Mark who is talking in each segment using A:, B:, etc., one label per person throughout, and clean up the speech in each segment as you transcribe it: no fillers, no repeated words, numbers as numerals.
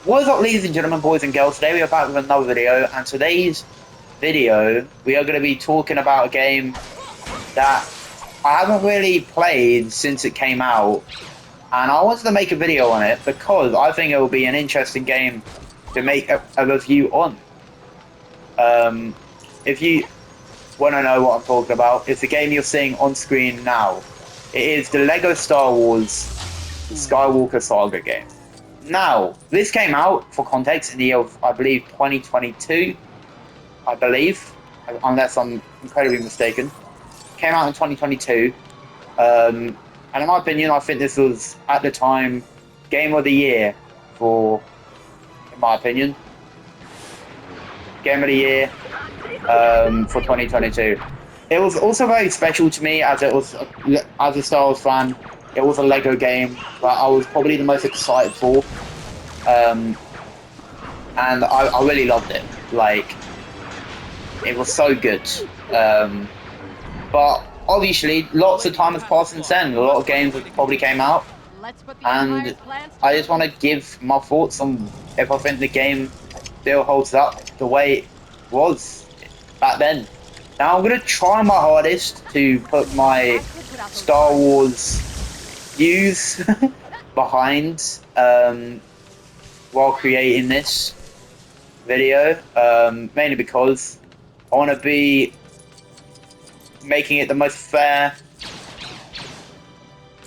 A: What is up, ladies and gentlemen, boys and girls? Today we are back with another video, and today's video we are going to be talking about a game that I haven't really played since it came out, and I wanted to make a video on it because I think it will be an interesting game to make a review on. If you want to know what I'm talking about, it's the game you're seeing on screen now. It is the Lego Star Wars Skywalker Saga game. Now, this came out, for context, in the year of, I believe, 2022. I believe, unless I'm incredibly mistaken. Came out in 2022. And in my opinion, I think this was, at the time, Game of the Year in my opinion. Game of the Year for 2022. It was also very special to me as as a Star Wars fan. It was a Lego game that I was probably the most excited for. And I really loved it. Like, it was so good. But obviously, lots of time has passed since then. A lot of games have probably came out. And I just want to give my thoughts on if I think the game still holds up the way it was back then. Now, I'm going to try my hardest to put my Star Wars views behind while creating this video, mainly because I want to be making it the most fair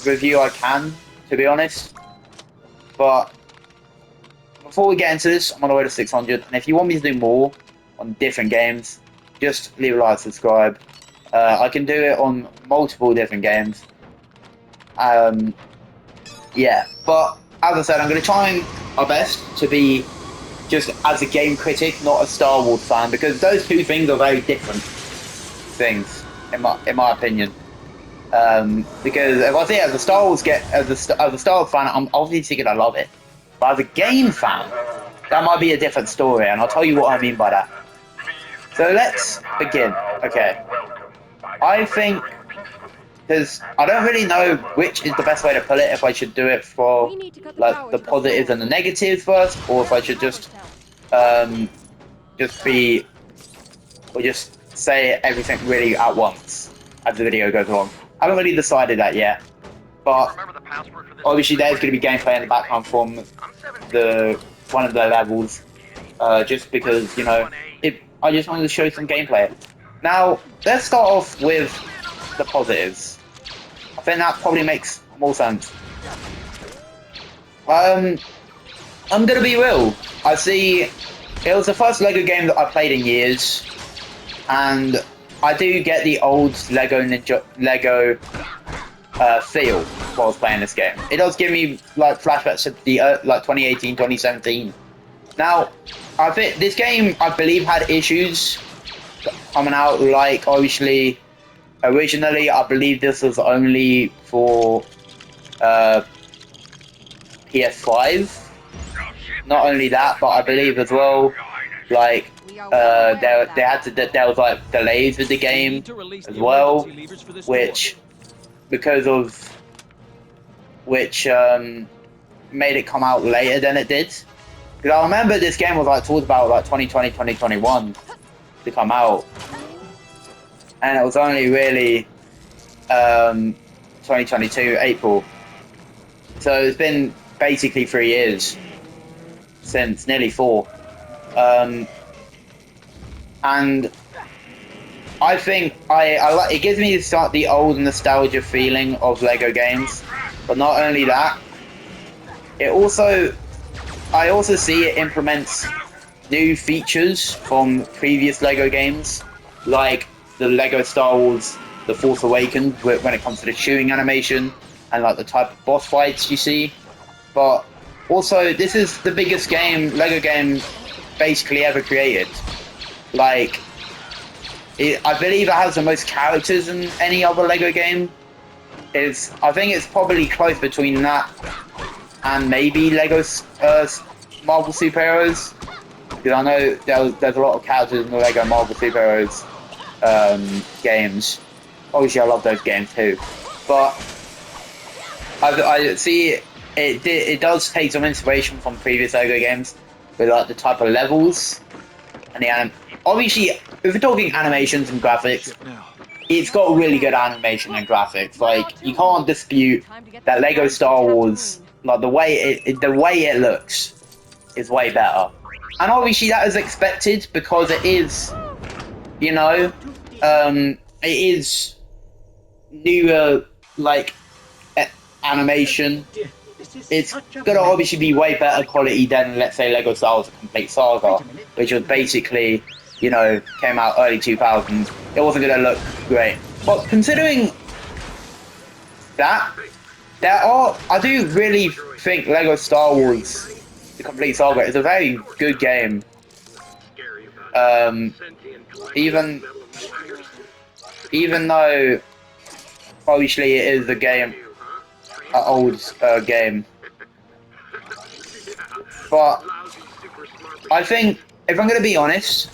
A: review I can, to be honest. But before we get into this, I'm on the way to 600, and if you want me to do more on different games, just leave a like, subscribe. I can do it on multiple different games. Yeah, but as I said, I'm going to try my best to be just as a game critic, not a Star Wars fan, because those two things are very different things, in my opinion. Because if I see it as a Star Wars as a Star Wars fan, I'm obviously going to love it. But as a game fan, that might be a different story, and I'll tell you what I mean by that. So let's begin. Okay, I think, because I don't really know which is the best way to put it, if I should do it for like the positives and the negatives first, or if I should just say everything really at once as the video goes along. I haven't really decided that yet, but obviously there's going to be gameplay in the background from one of the levels, just because, you know, I just wanted to show some gameplay. Now, let's start off with the positives. I think that probably makes more sense. I'm gonna be real. it was the first Lego game that I played in years, and I do get the old Lego feel while I was playing this game. It does give me like flashbacks to the like 2018, 2017. Now, I think this game, I believe, had issues coming out. Like, obviously, originally, I believe this was only for PS5. Not only that, but I believe as well, like, there was like delays with the game as well, which made it come out later than it did. Because I remember this game was like talked about like 2020, 2021 to come out, and it was only really 2022 April. So it's been basically 3 years since, nearly 4. And I think I like it. Gives me the old nostalgia feeling of Lego games, but not only that, I also see it implements new features from previous Lego games, like the Lego Star Wars The Force Awakens, when it comes to the shooting animation and like the type of boss fights you see. But also, this is the biggest Lego game basically ever created. Like, I believe it has the most characters than any other Lego game. I think it's probably close between that and maybe Lego's Marvel Superheroes, because I know there's a lot of characters in the Lego Marvel Superheroes games. Obviously, I love those games too, but I see it does take some inspiration from previous Lego games with like the type of levels and the obviously if we're talking animations and graphics, it's got really good animation and graphics. Like you can't dispute that Lego Star Wars, like the way it looks is way better. And obviously that is expected because it is, you know, it is newer like animation. It's gonna obviously be way better quality than, let's say, Lego Star Wars: A Complete Saga, which was basically, you know, came out early 2000s. It wasn't gonna look great. But considering that, I do really think Lego Star Wars: The Complete Saga is a very good game. Even though obviously it is an old game, but I think if I'm going to be honest,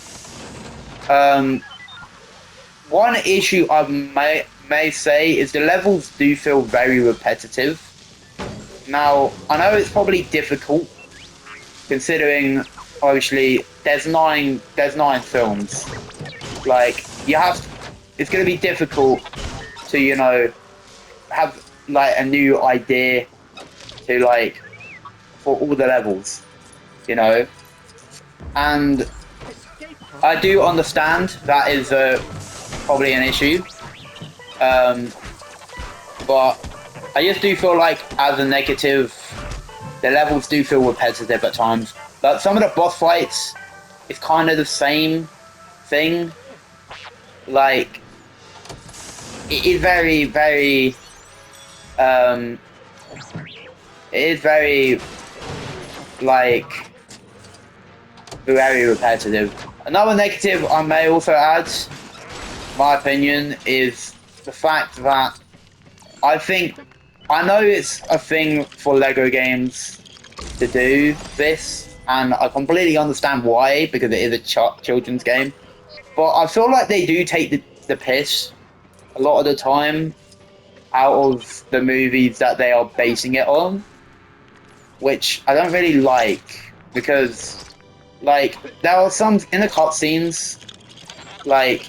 A: one issue I may say is the levels do feel very repetitive. Now I know it's probably difficult considering obviously there's nine films. Like it's going to be difficult to, you know, have like a new idea to like for all the levels, you know, and I do understand that is probably an issue, but I just do feel like as a negative, the levels do feel repetitive at times. Like some of the boss fights, it's kind of the same thing. Like it is very like very repetitive. Another negative I may also add, my opinion, is the fact that I know it's a thing for Lego games to do this, and I completely understand why, because it is a children's game. But I feel like they do take the piss a lot of the time out of the movies that they are basing it on, which I don't really like, because like there are some in the cutscenes, like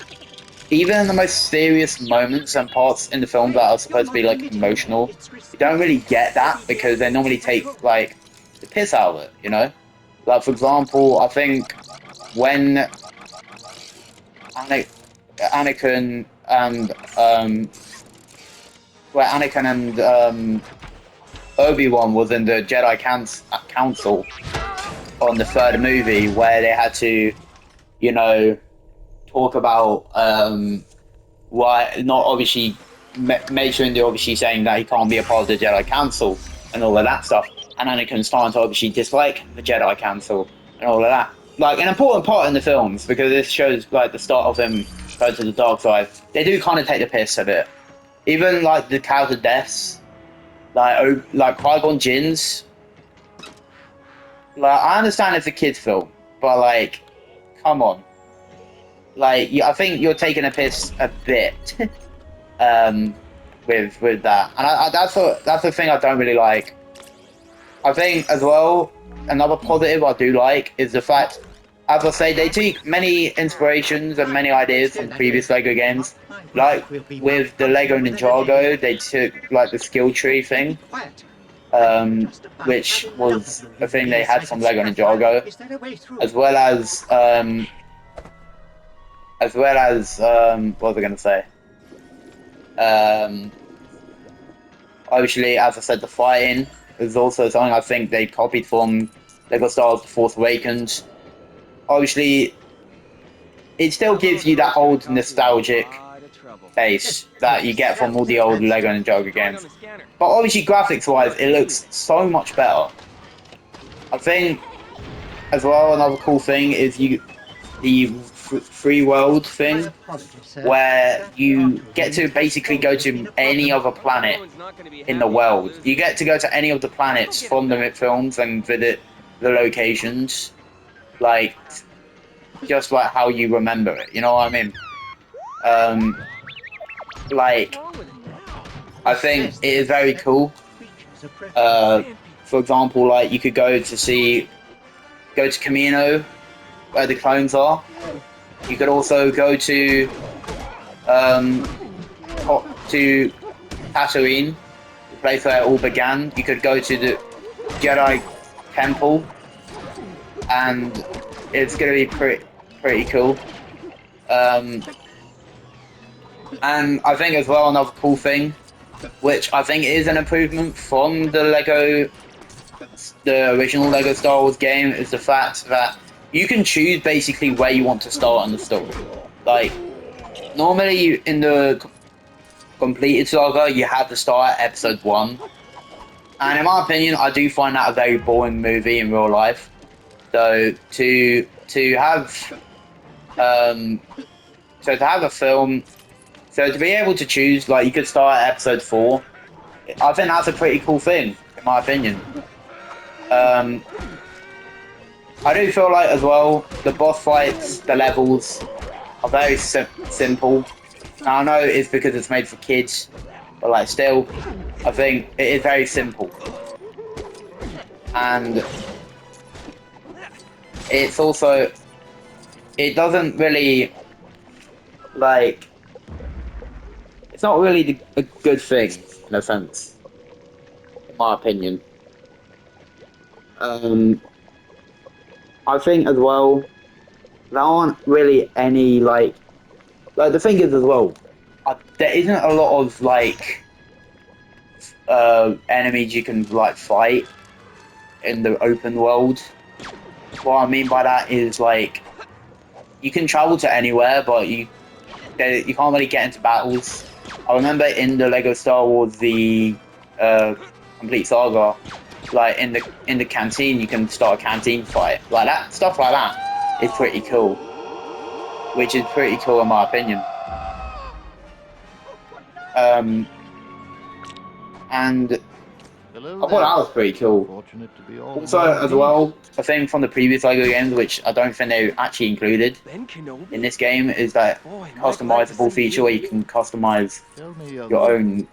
A: even in the most serious moments and parts in the film that are supposed to be like emotional, you don't really get that because they normally take like the piss out of it, you know? Like for example, I think when Anakin and Obi-Wan was in the Jedi Council on the third movie, where they had to, you know, talk about why not obviously make sure they're obviously saying that he can't be a part of the Jedi Council and all of that stuff, and Anakin's starting to obviously dislike the Jedi Council and all of that. Like an important part in the films, because this shows like the start of him going to the dark side. They do kind of take the piss a bit. Even like the character deaths, like Qui-Gon Jinn's. Like I understand it's a kids' film, but like, come on. Like I think you're taking a piss a bit, with that, and that's the thing I don't really like. I think as well, another positive I do like is the fact, as I say, they take many inspirations and many ideas from previous Lego games. Like with the Lego Ninjago, they took like the skill tree thing, which was a thing they had from Lego Ninjago, as well as what was I going to say? Obviously, as I said, the fighting is also something I think they copied from Lego Star Wars: The Force Awakens. Obviously, it still gives you that old nostalgic base that you get from all the old Lego Ninjago games. But obviously, graphics-wise, it looks so much better. I think, as well, another cool thing is the free world thing, where you get to basically go to any other planet in the world. You get to go to any of the planets from the films and visit the locations, like just like how you remember it. You know what I mean? Like I think it is very cool. for example, like you could go to Camino, where the clones are. You could also go to Tatooine, the place where it all began. You could go to the Jedi Temple, and it's gonna be pretty cool. And I think as well another cool thing, which I think is an improvement from the original Lego Star Wars game, is the fact that you can choose basically where you want to start in the story. Like, normally in the completed saga, you have to start at episode 1. And in my opinion, I do find that a very boring movie in real life. So to have a film, so to be able to choose, like you could start at episode 4, I think that's a pretty cool thing, in my opinion. I do feel like as well, the boss fights, the levels are very simple. Now I know it's because it's made for kids, but like still, I think it is very simple. And it's also, it doesn't really, like, it's not really a good thing, in a sense, in my opinion. I think as well, there aren't really any, like the thing is as well, there isn't a lot of, like, enemies you can, like, fight in the open world. What I mean by that is, like, you can travel to anywhere, but you can't really get into battles. I remember in the Lego Star Wars, the complete saga, like in the canteen, you can start a canteen fight. Like that stuff like that is pretty cool, which is pretty cool in my opinion. And I thought that was pretty cool. Also, as well, a thing from the previous Lego games, which I don't think they actually included in this game, is that customizable feature where you can customize your own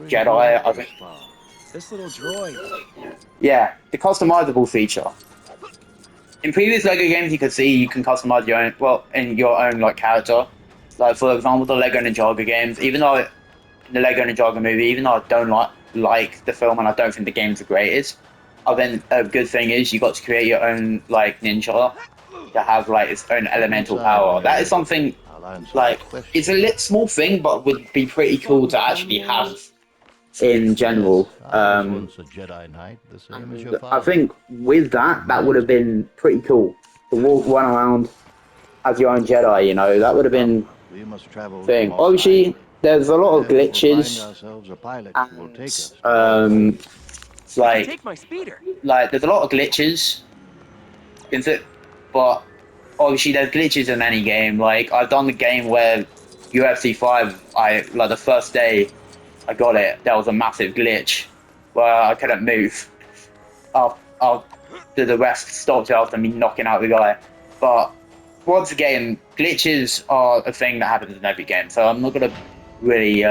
A: Jedi. I think.
B: This little droid.
A: Yeah, the customizable feature. In previous Lego games, you could see you can customize your own, your own like character. Like for example, the Lego Ninjago games. Even though in the Lego Ninjago movie, even though I don't like the film and I don't think the game's the greatest, I think a good thing is you got to create your own like ninja to have like its own elemental power. That is something like it's a small thing, but would be pretty cool to actually have in general. I think with that would have been pretty cool to run around as your own Jedi. You know, that would have been thing. Obviously, there's a lot of glitches, and like there's a lot of glitches, but obviously there's glitches in any game. Like I've done the game where UFC 5, like the first day I got it, there was a massive glitch where I couldn't move. After the rest stopped after me knocking out the guy. But once again, glitches are a thing that happens in every game, so I'm not gonna really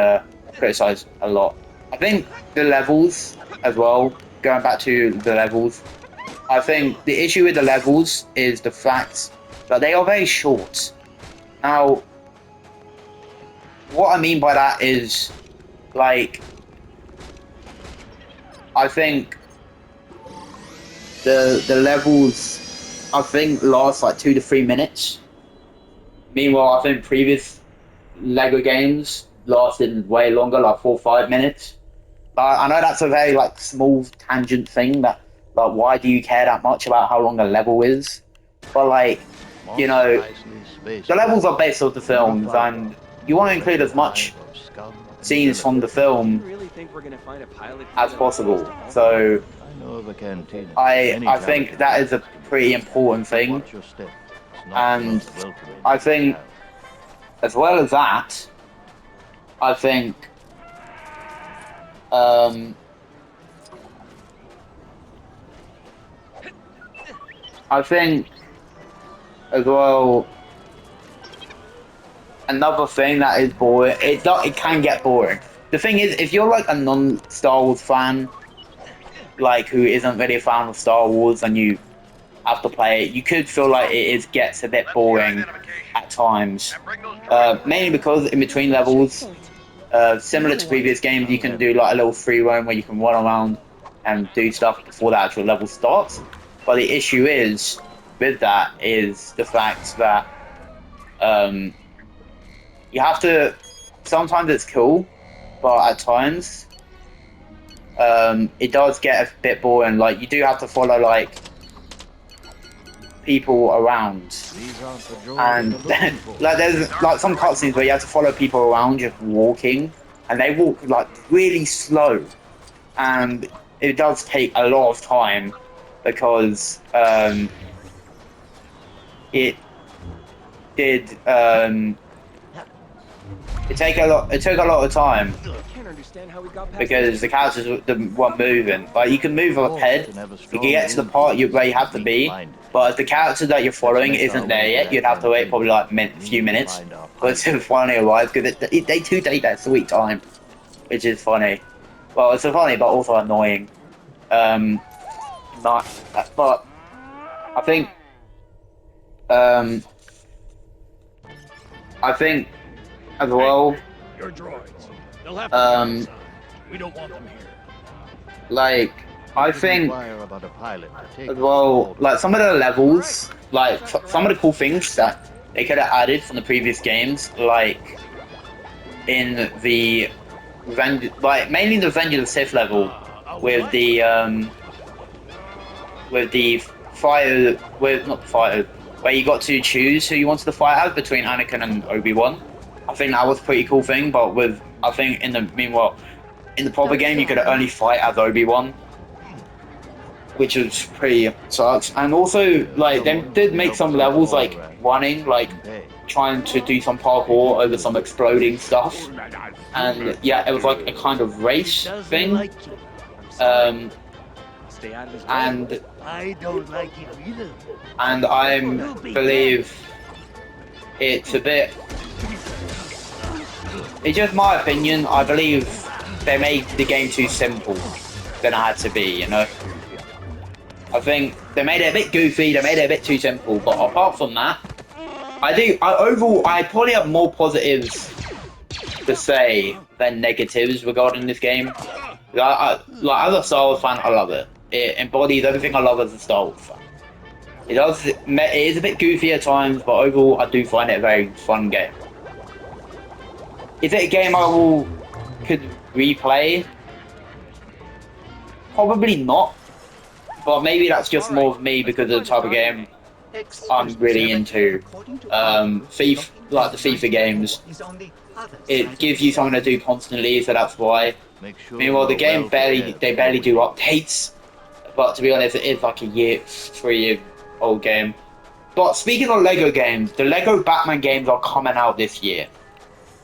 A: criticize a lot. I think the levels as well, going back to the levels, I think the issue with the levels is the fact that they are very short. Now, what I mean by that is, like, I think the levels, I think, last like 2 to 3 minutes. Meanwhile, I think previous Lego games lasted way longer, like 4 or 5 minutes. I know that's a very like small tangent thing, that like why do you care that much about how long a level is? But like, you know, the levels are based off the films, and you want to include as much scenes from the film as possible. So I think that is a pretty important thing, and I think as well as that, I think as well, another thing that is boring, it can get boring. The thing is, if you're like a non-Star Wars fan, like who isn't really a fan of Star Wars and you have to play it, you could feel like gets a bit boring at times. Mainly because in between levels, similar to previous games, you can do like a little free roam where you can run around and do stuff before the actual level starts. But the issue is with that is the fact that you have to. Sometimes it's cool, but at times it does get a bit boring. Like you do have to follow like people around, and like there's like some cutscenes where you have to follow people around just walking, and they walk like really slow, and it does take a lot of time because it did it took a lot of time because the characters weren't moving. Like you can move ahead, you can get to the part where you have to be, but if the character that you're following isn't there yet, you'd have to wait probably like a few minutes for it to finally arrive because they do take that sweet time, which is funny. Well, it's funny but also annoying. Not, but I think as well.
B: Your droids. They'll have to we don't want them here.
A: Like I think as well, like some of the levels, like some of the cool things that they could have added from the previous games, like in the mainly the Revenge of the Sith level with the fighter, with not the fighter, where you got to choose who you wanted to fight as between Anakin and Obi-Wan. I think that was a pretty cool thing, but I think in the proper game you could only fight as Obi-Wan, which was pretty sucks. And also, like, they did make some levels like running, like trying to do some parkour over some exploding stuff, and yeah, it was like a kind of race thing. And
B: I don't like it either.
A: And I believe it's a bit. It's just my opinion. I believe they made the game too simple than it had to be. You know, I think they made it a bit goofy. They made it a bit too simple. But apart from that, overall I probably have more positives to say than negatives regarding this game. Like as a Star Wars fan, I love it. It embodies everything I love as a Star Wars fan. It is a bit goofy at times, but overall I do find it a very fun game. Is it a game I could replay? Probably not, but maybe that's just more of me because of the type of game I'm really into. FIFA, like the FIFA games, it gives you something to do constantly, so that's why. Meanwhile, the game barely do updates. But to be honest, it is like a 3-year-old game. But speaking of Lego games, the Lego Batman games are coming out this year.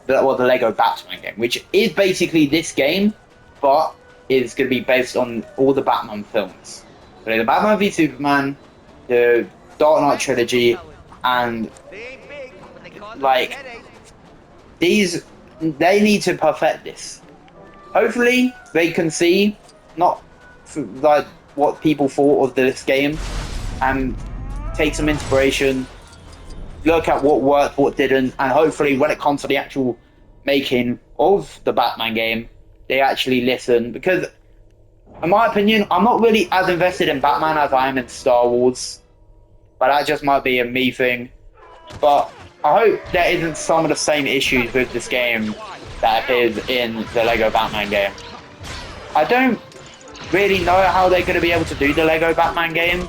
A: Well, the Lego Batman game, which is basically this game, but is going to be based on all the Batman films. So the Batman v Superman, the Dark Knight trilogy, and like these, they need to perfect this. Hopefully, they can see not like what people thought of this game and take some inspiration, look at what worked, what didn't, and hopefully when it comes to the actual making of the Batman game, they actually listen. Because in my opinion, I'm not really as invested in Batman as I am in Star Wars, but that just might be a me thing. But I hope there isn't some of the same issues with this game that appears in the Lego Batman game. I don't really know how they're going to be able to do the Lego Batman game,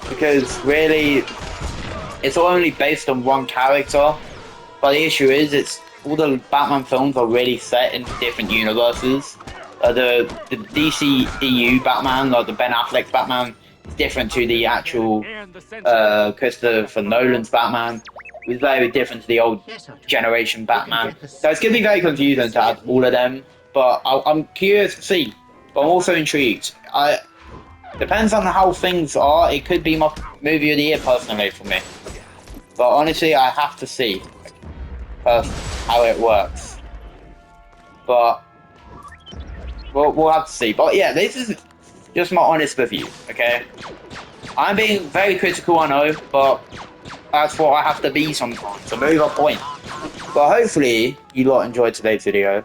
A: because really it's only based on one character, but the issue is it's all the Batman films are really set in different universes. The DCEU Batman, like the Ben Affleck Batman, is different to the actual Christopher Nolan's Batman. It's very different to the old generation Batman. So it's going to be very confusing to add all of them, but I'm curious to see. But I'm also intrigued. Depends on how things are. It could be my movie of the year personally for me. But honestly, I have to see how it works. But we'll have to see. But yeah, this is Just my honest review, okay? I'm being very critical, I know, but that's what I have to be sometimes, to move a point. But hopefully, you lot enjoyed today's video.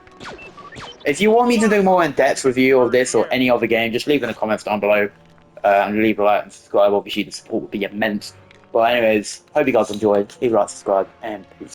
A: If you want me to do more in-depth review of this or any other game, just leave in the comments down below. And leave a like and subscribe, obviously the support would be immense. But anyways, hope you guys enjoyed. Leave a like, subscribe, and peace.